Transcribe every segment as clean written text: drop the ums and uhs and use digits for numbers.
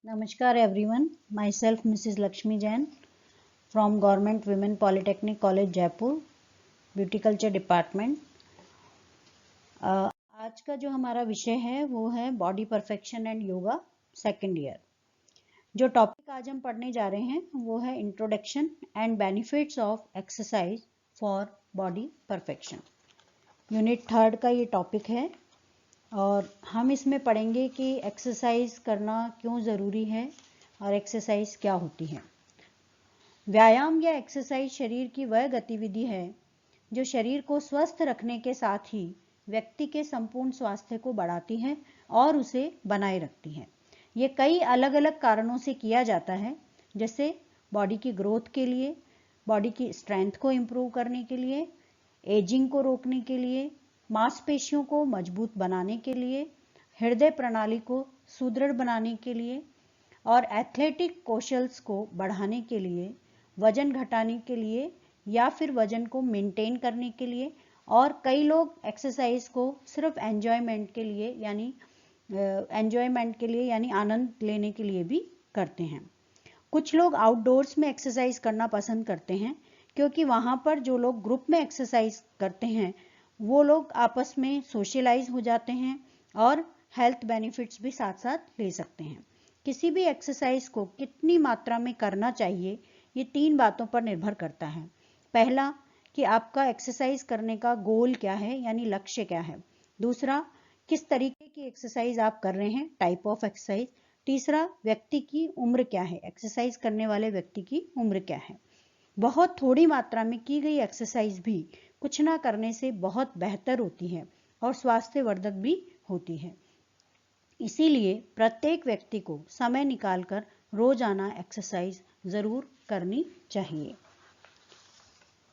Namaskar everyone, myself Mrs. Lakshmi Jain from Government Women Polytechnic College Jaipur, Beauty Culture Department। आज का जो हमारा विषय है वो है body perfection and yoga second year. जो टॉपिक आज हम पढ़ने जा रहे हैं वो है introduction and benefits of exercise for body perfection. Unit 3 का ये टॉपिक है और हम इसमें पढ़ेंगे कि एक्सरसाइज करना क्यों ज़रूरी है और एक्सरसाइज क्या होती है। व्यायाम या एक्सरसाइज शरीर की वह गतिविधि है जो शरीर को स्वस्थ रखने के साथ ही व्यक्ति के संपूर्ण स्वास्थ्य को बढ़ाती है और उसे बनाए रखती है। ये कई अलग अलग कारणों से किया जाता है, जैसे बॉडी की ग्रोथ के लिए, बॉडी की स्ट्रेंथ को इम्प्रूव करने के लिए, एजिंग को रोकने के लिए, मांसपेशियों को मजबूत बनाने के लिए, हृदय प्रणाली को सुदृढ़ बनाने के लिए और एथलेटिक कौशल्स को बढ़ाने के लिए, वजन घटाने के लिए या फिर वजन को मेंटेन करने के लिए। और कई लोग एक्सरसाइज को सिर्फ एंजॉयमेंट के लिए यानी आनंद लेने के लिए भी करते हैं। कुछ लोग आउटडोर्स में एक्सरसाइज करना पसंद करते हैं क्योंकि वहां पर जो लोग ग्रुप में एक्सरसाइज करते हैं वो लोग आपस में सोशलाइज हो जाते हैं और हेल्थ बेनिफिट्स भी साथ साथ ले सकते हैं। किसी भी एक्सरसाइज को कितनी मात्रा में करना चाहिए ये 3 बातों पर निर्भर करता है। पहला कि आपका एक्सरसाइज करने का गोल क्या है यानी लक्ष्य क्या है। दूसरा, किस तरीके की एक्सरसाइज आप कर रहे हैं, टाइप ऑफ एक्सरसाइज। तीसरा, व्यक्ति की उम्र क्या है, एक्सरसाइज करने वाले व्यक्ति की उम्र क्या है। बहुत थोड़ी मात्रा में की गई एक्सरसाइज भी कुछ ना करने से बहुत बेहतर होती है और स्वास्थ्यवर्धक भी होती है। इसीलिए प्रत्येक व्यक्ति को समय निकालकर रोजाना एक्सरसाइज जरूर करनी चाहिए।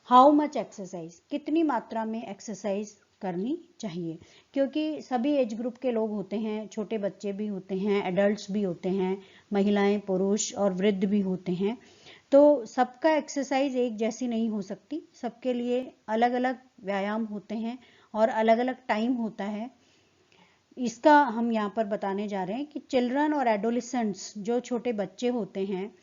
हाउ मच एक्सरसाइज, कितनी मात्रा में एक्सरसाइज करनी चाहिए, क्योंकि सभी एज ग्रुप के लोग होते हैं, छोटे बच्चे भी होते हैं, एडल्ट्स भी होते हैं, महिलाएं, पुरुष और वृद्ध भी होते हैं। तो सबका एक्सरसाइज एक जैसी नहीं हो सकती, सबके लिए अलग अलग व्यायाम होते हैं और अलग अलग टाइम होता है। इसका हम यहाँ पर बताने जा रहे हैं कि चिल्ड्रन और एडोलिसेंट्स, जो छोटे बच्चे होते हैं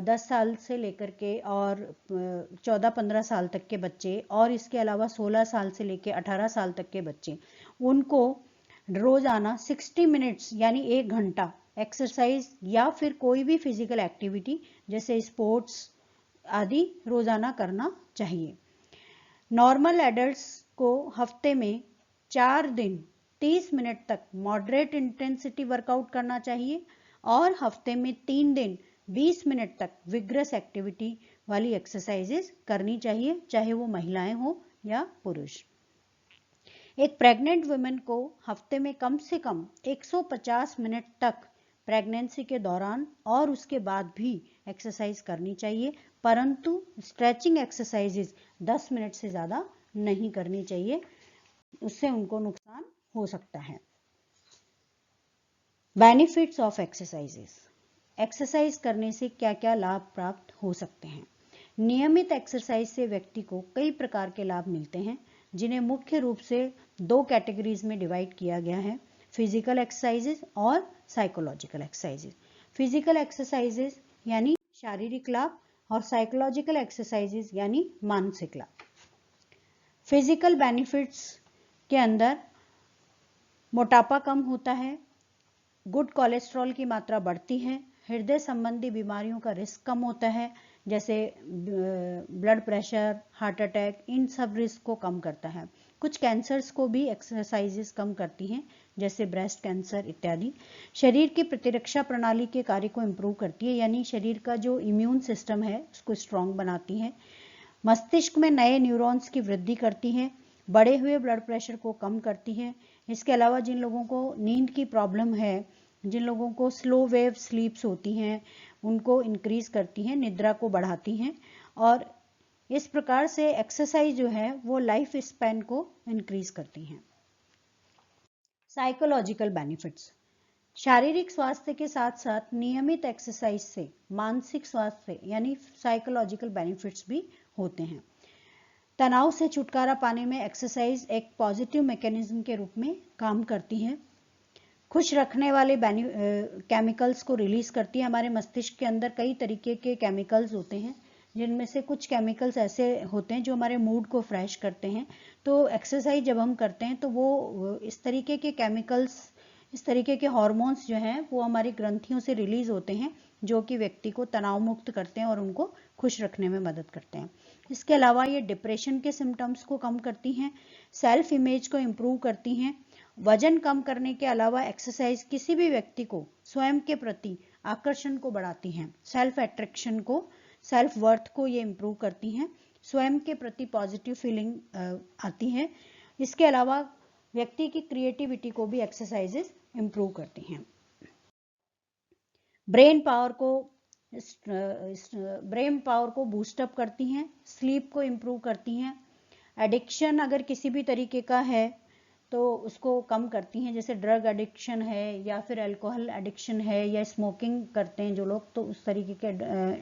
10 साल से लेकर के और 14-15 साल तक के बच्चे, और इसके अलावा 16 साल से लेकर 18 साल तक के बच्चे, उनको रोजाना 60 मिनट्स यानी 1 घंटा एक्सरसाइज या फिर कोई भी फिजिकल एक्टिविटी जैसे स्पोर्ट्स आदि रोजाना करना चाहिए। नॉर्मल एडल्ट्स को हफ्ते में 4 दिन 30 मिनट तक मॉडरेट इंटेंसिटी वर्कआउट करना चाहिए और हफ्ते में 3 दिन 20 मिनट तक विग्रस एक्टिविटी वाली एक्सरसाइजेस करनी चाहिए, चाहे वो महिलाएं हो या पुरुष। एक प्रेग्नेंट वुमेन को हफ्ते में कम से कम 150 मिनट तक प्रेगनेंसी के दौरान और उसके बाद भी एक्सरसाइज करनी चाहिए, परंतु स्ट्रेचिंग एक्सरसाइजेस 10 मिनट से ज्यादा नहीं करनी चाहिए, उससे उनको नुकसान हो सकता है। बेनिफिट्स ऑफ एक्सरसाइजेस, एक्सरसाइज करने से क्या क्या लाभ प्राप्त हो सकते हैं। नियमित एक्सरसाइज से व्यक्ति को कई प्रकार के लाभ मिलते हैं, जिन्हें मुख्य रूप से 2 कैटेगरीज में डिवाइड किया गया है, फिजिकल एक्सरसाइजेस और साइकोलॉजिकल एक्सरसाइजेस। फिजिकल एक्सरसाइजेस यानी शारीरिक लाभ और साइकोलॉजिकल एक्सरसाइजेस यानी मानसिक लाभ। फिजिकल बेनिफिट्स के अंदर मोटापा कम होता है, गुड कोलेस्ट्रॉल की मात्रा बढ़ती है, हृदय संबंधी बीमारियों का रिस्क कम होता है, जैसे ब्लड प्रेशर, हार्ट अटैक, इन सब रिस्क को कम करता है। कुछ कैंसर्स को भी एक्सरसाइजेस कम करती हैं, जैसे ब्रेस्ट कैंसर इत्यादि। शरीर की प्रतिरक्षा प्रणाली के कार्य को इम्प्रूव करती है, यानी शरीर का जो इम्यून सिस्टम है उसको स्ट्रांग बनाती है। मस्तिष्क में नए न्यूरॉन्स की वृद्धि करती है, बढ़े हुए ब्लड प्रेशर को कम करती है। इसके अलावा जिन लोगों को नींद की प्रॉब्लम है, जिन लोगों को स्लो वेव स्लीप्स होती हैं, उनको इंक्रीज करती हैं, निद्रा को बढ़ाती हैं, और इस प्रकार से एक्सरसाइज जो है वो लाइफ स्पैन को इंक्रीज करती हैं। साइकोलॉजिकल बेनिफिट्स, शारीरिक स्वास्थ्य के साथ साथ नियमित एक्सरसाइज से मानसिक स्वास्थ्य यानी साइकोलॉजिकल बेनिफिट्स भी होते हैं। तनाव से छुटकारा पाने में एक्सरसाइज एक पॉजिटिव मैकेनिज्म के रूप में काम करती है। खुश रखने वाले केमिकल्स को रिलीज करती है। हमारे मस्तिष्क के अंदर कई तरीके के केमिकल्स होते हैं, जिनमें से कुछ केमिकल्स ऐसे होते हैं जो हमारे मूड को फ्रेश करते हैं। तो एक्सरसाइज जब हम करते हैं तो वो इस तरीके के केमिकल्स, इस तरीके के हार्मोन्स जो हैं वो हमारी ग्रंथियों से रिलीज होते हैं, जो कि व्यक्ति को तनाव मुक्त करते हैं और उनको खुश रखने में मदद करते हैं। इसके अलावा ये डिप्रेशन के सिम्टम्स को कम करती हैं, सेल्फ इमेज को इम्प्रूव करती हैं। वजन कम करने के अलावा एक्सरसाइज किसी भी व्यक्ति को स्वयं के प्रति आकर्षण को बढ़ाती हैं, सेल्फ अट्रैक्शन को, सेल्फ वर्थ को ये इम्प्रूव करती हैं, स्वयं के प्रति पॉजिटिव फीलिंग आती है। इसके अलावा व्यक्ति की क्रिएटिविटी को भी एक्सरसाइजेस इम्प्रूव करती हैं। ब्रेन पावर को बूस्ट अप करती हैं, स्लीप को इम्प्रूव करती हैं। एडिक्शन अगर किसी भी तरीके का है तो उसको कम करती हैं, जैसे ड्रग एडिक्शन है या फिर अल्कोहल एडिक्शन है या स्मोकिंग करते हैं जो लोग, तो उस तरीके के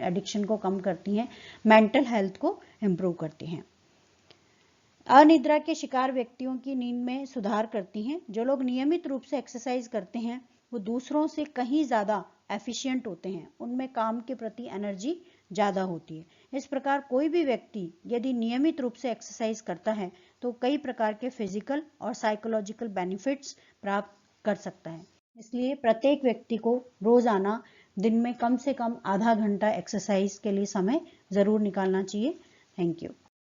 एडिक्शन को कम करती हैं। मेंटल हेल्थ को इम्प्रूव करती हैं। अनिद्रा के शिकार व्यक्तियों की नींद में सुधार करती हैं। जो लोग नियमित रूप से एक्सरसाइज करते हैं वो दूसरों से कहीं ज्यादा एफिशिएंट होते हैं, उनमें काम के प्रति एनर्जी ज्यादा होती है। इस प्रकार कोई भी व्यक्ति यदि नियमित रूप से एक्सरसाइज करता है तो कई प्रकार के फिजिकल और साइकोलॉजिकल बेनिफिट्स प्राप्त कर सकता है। इसलिए प्रत्येक व्यक्ति को रोजाना दिन में कम से कम आधा घंटा एक्सरसाइज के लिए समय जरूर निकालना चाहिए। Thank you.